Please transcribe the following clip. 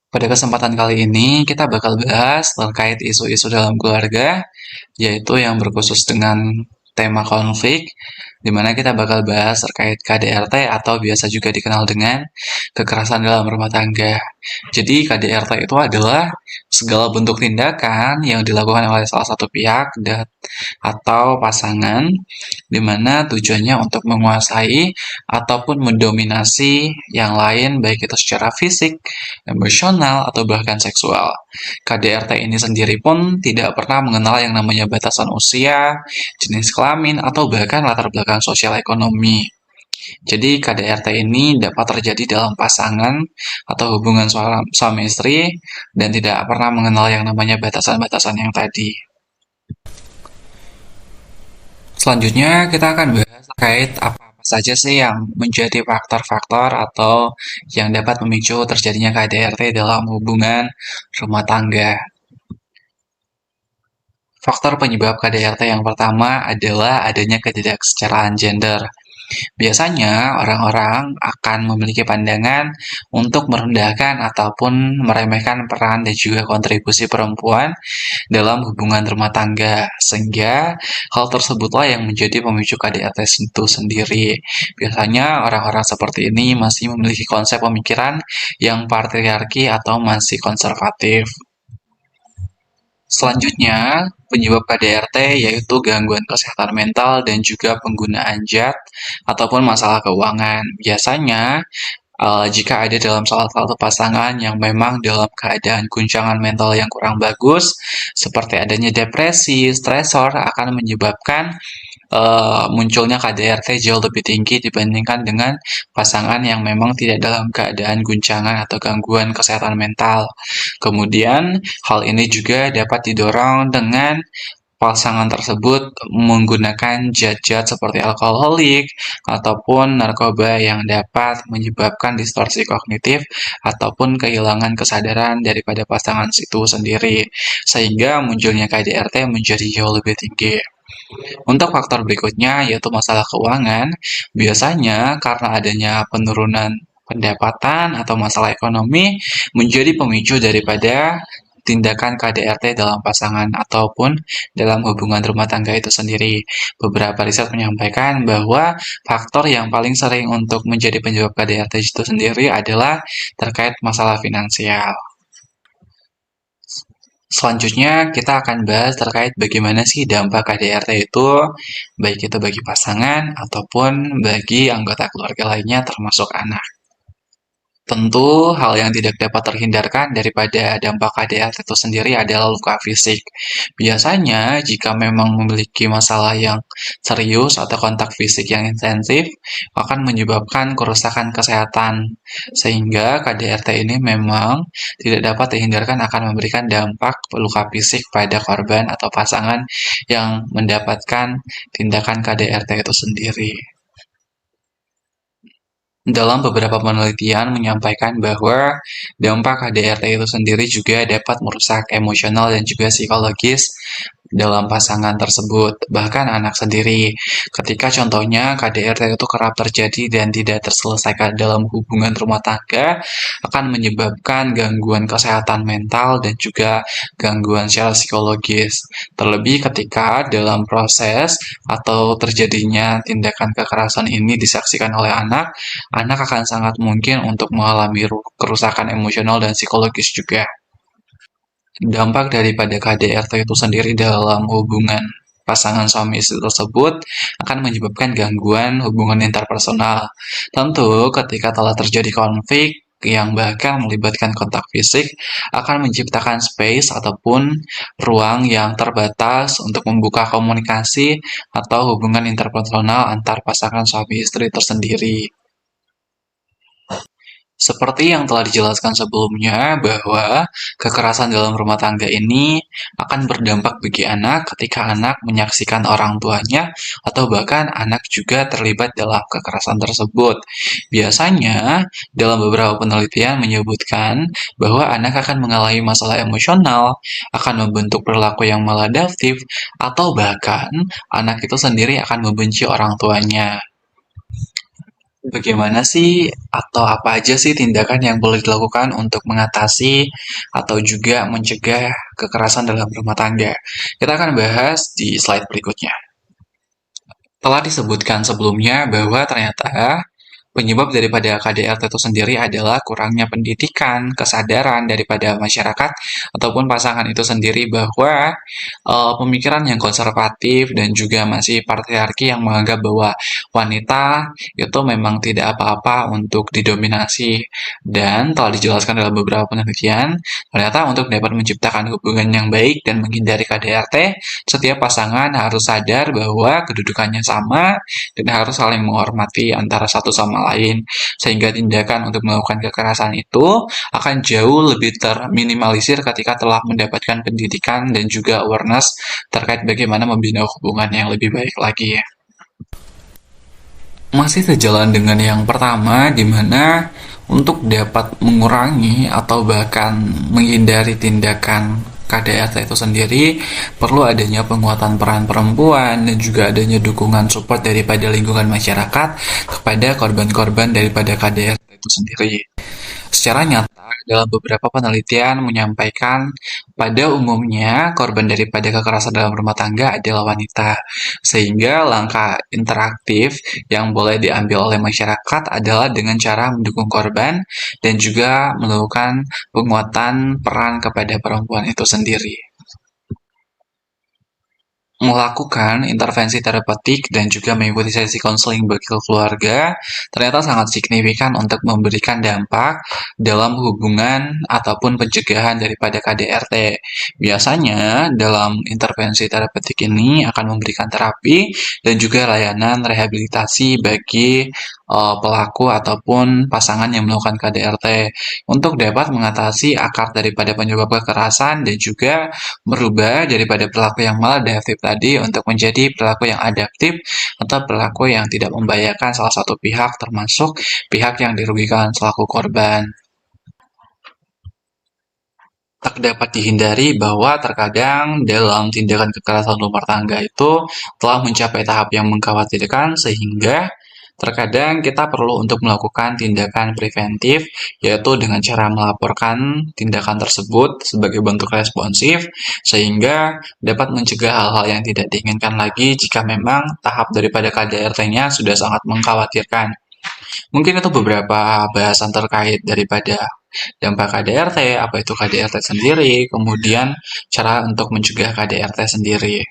Pada kesempatan kali ini, kita bakal bahas terkait isu-isu dalam keluarga, yaitu yang berkhusus dengan tema konflik, di mana kita bakal bahas terkait KDRT atau biasa juga dikenal dengan kekerasan dalam rumah tangga. Jadi, KDRT itu adalah segala bentuk tindakan yang dilakukan oleh salah satu pihak dan atau pasangan, di mana tujuannya untuk menguasai ataupun mendominasi yang lain, baik itu secara fisik, emosional, atau bahkan seksual. KDRT ini sendiri pun tidak pernah mengenal yang namanya batasan usia, jenis kelamin, atau bahkan latar belakang sosial ekonomi. Jadi KDRT ini dapat terjadi dalam pasangan atau hubungan suami istri dan tidak pernah mengenal yang namanya batasan-batasan yang tadi. Selanjutnya kita akan bahas terkait apa-apa saja sih yang menjadi faktor-faktor atau yang dapat memicu terjadinya KDRT dalam hubungan rumah tangga. Faktor penyebab KDRT yang pertama adalah adanya ketidaksetaraan gender. Biasanya, orang-orang akan memiliki pandangan untuk merendahkan ataupun meremehkan peran dan juga kontribusi perempuan dalam hubungan rumah tangga, sehingga hal tersebutlah yang menjadi pemicu KDRT itu sendiri. Biasanya, orang-orang seperti ini masih memiliki konsep pemikiran yang patriarki atau masih konservatif. Selanjutnya, penyebab KDRT yaitu gangguan kesehatan mental dan juga penggunaan zat ataupun masalah keuangan. Biasanya, jika ada dalam salah satu pasangan yang memang dalam keadaan guncangan mental yang kurang bagus, seperti adanya depresi, stresor, akan menyebabkan munculnya KDRT jauh lebih tinggi dibandingkan dengan pasangan yang memang tidak dalam keadaan guncangan atau gangguan kesehatan mental. Kemudian, hal ini juga dapat didorong dengan pasangan tersebut menggunakan zat-zat seperti alkoholik ataupun narkoba yang dapat menyebabkan distorsi kognitif ataupun kehilangan kesadaran daripada pasangan itu sendiri, sehingga munculnya KDRT menjadi jauh lebih tinggi. Untuk faktor berikutnya yaitu masalah keuangan, biasanya karena adanya penurunan pendapatan atau masalah ekonomi menjadi pemicu daripada tindakan KDRT dalam pasangan ataupun dalam hubungan rumah tangga itu sendiri. Beberapa riset menyampaikan bahwa faktor yang paling sering untuk menjadi penyebab KDRT itu sendiri adalah terkait masalah finansial. Selanjutnya, kita akan bahas terkait bagaimana sih dampak KDRT itu, baik itu bagi pasangan ataupun bagi anggota keluarga lainnya termasuk anak. Tentu, hal yang tidak dapat terhindarkan daripada dampak KDRT itu sendiri adalah luka fisik. Biasanya, jika memang memiliki masalah yang serius atau kontak fisik yang intensif, akan menyebabkan kerusakan kesehatan. Sehingga KDRT ini memang tidak dapat dihindarkan akan memberikan dampak luka fisik pada korban atau pasangan yang mendapatkan tindakan KDRT itu sendiri. Dalam beberapa penelitian menyampaikan bahwa dampak KDRT itu sendiri juga dapat merusak emosional dan juga psikologis dalam pasangan tersebut, bahkan anak sendiri. Ketika contohnya KDRT itu kerap terjadi dan tidak terselesaikan dalam hubungan rumah tangga, akan menyebabkan gangguan kesehatan mental dan juga gangguan secara psikologis. Terlebih ketika dalam proses atau terjadinya tindakan kekerasan ini disaksikan oleh anak, anak akan sangat mungkin untuk mengalami kerusakan emosional dan psikologis juga. Dampak daripada KDRT itu sendiri dalam hubungan pasangan suami istri tersebut akan menyebabkan gangguan hubungan interpersonal. Tentu, ketika telah terjadi konflik yang bahkan melibatkan kontak fisik, akan menciptakan space ataupun ruang yang terbatas untuk membuka komunikasi atau hubungan interpersonal antar pasangan suami istri tersendiri. Seperti yang telah dijelaskan sebelumnya, bahwa kekerasan dalam rumah tangga ini akan berdampak bagi anak ketika anak menyaksikan orang tuanya atau bahkan anak juga terlibat dalam kekerasan tersebut. Biasanya, dalam beberapa penelitian menyebutkan bahwa anak akan mengalami masalah emosional, akan membentuk perilaku yang maladaptif, atau bahkan anak itu sendiri akan membenci orang tuanya. Bagaimana sih atau apa aja sih tindakan yang boleh dilakukan untuk mengatasi atau juga mencegah kekerasan dalam rumah tangga? Kita akan bahas di slide berikutnya. Telah disebutkan sebelumnya bahwa ternyata penyebab daripada KDRT itu sendiri adalah kurangnya pendidikan, kesadaran daripada masyarakat ataupun pasangan itu sendiri bahwa pemikiran yang konservatif dan juga masih patriarki yang menganggap bahwa wanita itu memang tidak apa-apa untuk didominasi, dan telah dijelaskan dalam beberapa penelitian ternyata untuk dapat menciptakan hubungan yang baik dan menghindari KDRT, setiap pasangan harus sadar bahwa kedudukannya sama dan harus saling menghormati antara satu sama lain, sehingga tindakan untuk melakukan kekerasan itu akan jauh lebih terminimalisir ketika telah mendapatkan pendidikan dan juga awareness terkait bagaimana membina hubungan yang lebih baik lagi. Masih sejalan dengan yang pertama, di mana untuk dapat mengurangi atau bahkan menghindari tindakan KDRT itu sendiri, perlu adanya penguatan peran perempuan dan juga adanya dukungan support daripada lingkungan masyarakat kepada korban-korban daripada KDRT itu sendiri. Secara nyata, dalam beberapa penelitian menyampaikan pada umumnya korban daripada kekerasan dalam rumah tangga adalah wanita, sehingga langkah interaktif yang boleh diambil oleh masyarakat adalah dengan cara mendukung korban dan juga melakukan penguatan peran kepada perempuan itu sendiri. Melakukan intervensi terapeutik dan juga mengikuti sesi konseling bagi keluarga ternyata sangat signifikan untuk memberikan dampak dalam hubungan ataupun pencegahan daripada KDRT. Biasanya dalam intervensi terapeutik ini akan memberikan terapi dan juga layanan rehabilitasi bagi pelaku ataupun pasangan yang melakukan KDRT untuk dapat mengatasi akar daripada penyebab kekerasan dan juga merubah daripada perilaku yang maladaptif tadi untuk menjadi perilaku yang adaptif atau perilaku yang tidak membahayakan salah satu pihak, termasuk pihak yang dirugikan selaku korban. Tak dapat dihindari bahwa terkadang dalam tindakan kekerasan rumah tangga itu telah mencapai tahap yang mengkhawatirkan, sehingga terkadang kita perlu untuk melakukan tindakan preventif, yaitu dengan cara melaporkan tindakan tersebut sebagai bentuk responsif, sehingga dapat mencegah hal-hal yang tidak diinginkan lagi jika memang tahap daripada KDRT-nya sudah sangat mengkhawatirkan. Mungkin itu beberapa bahasan terkait daripada dampak KDRT, apa itu KDRT sendiri, kemudian cara untuk mencegah KDRT sendiri.